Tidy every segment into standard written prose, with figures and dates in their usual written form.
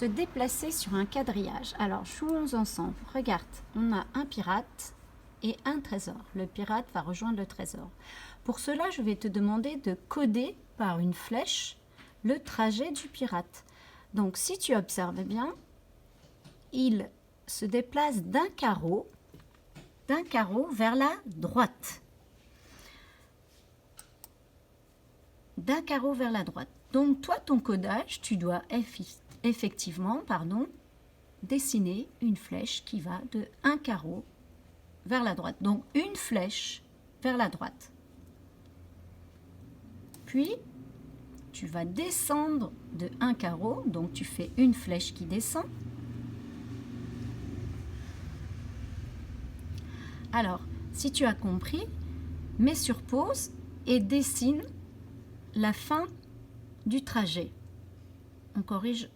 Se déplacer sur un quadrillage. Alors, jouons ensemble. Regarde, on a un pirate et un trésor. Le pirate va rejoindre le trésor. Pour cela, je vais te demander de coder par une flèche le trajet du pirate. Donc, si tu observes bien, il se déplace d'un carreau vers la droite. D'un carreau vers la droite. Donc, toi, ton codage, tu dois effectivement, dessiner une flèche qui va de un carreau vers la droite. Donc, une flèche vers la droite. Puis, tu vas descendre de un carreau. Donc, tu fais une flèche qui descend. Alors, si tu as compris, mets sur pause et dessine la fin du trajet. On corrige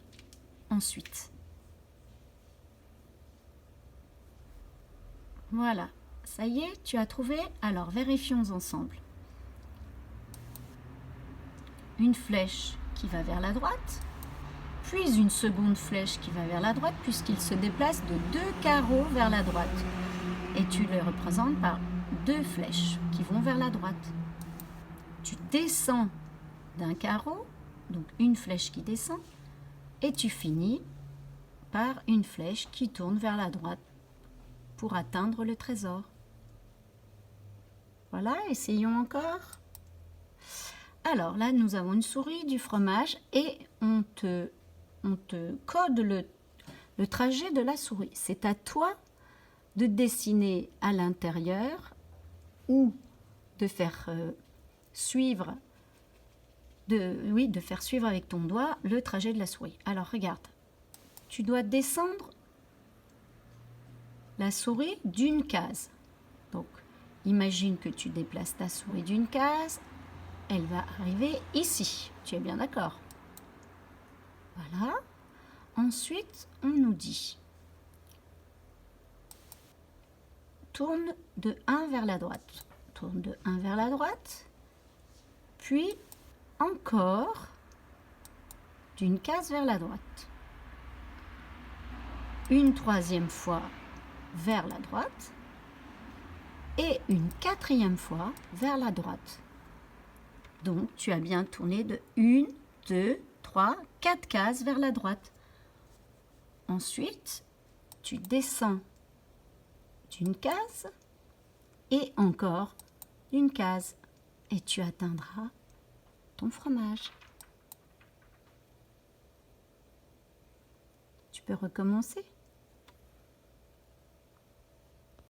ensuite. Voilà, ça y est, tu as trouvé. Alors, vérifions ensemble. Une flèche qui va vers la droite, puis une seconde flèche qui va vers la droite, puisqu'il se déplace de deux carreaux vers la droite. Et tu le représentes par deux flèches qui vont vers la droite. Tu descends d'un carreau, donc une flèche qui descend, et tu finis par une flèche qui tourne vers la droite pour atteindre le trésor. Voilà, essayons encore. Alors là, nous avons une souris, du fromage et on te code le trajet de la souris. C'est à toi de dessiner à l'intérieur ou de faire suivre avec ton doigt le trajet de la souris. Alors regarde, tu dois descendre la souris d'une case. Donc, imagine que tu déplaces ta souris d'une case, elle va arriver ici. Tu es bien d'accord? Voilà. Ensuite, on nous dit tourne de 1 vers la droite. Tourne de 1 vers la droite, puis encore d'une case vers la droite. Une troisième fois vers la droite et une quatrième fois vers la droite. Donc, tu as bien tourné de 1, 2, 3, 4 cases vers la droite. Ensuite, tu descends d'une case et encore d'une case et tu atteindras ton fromage. Tu peux recommencer.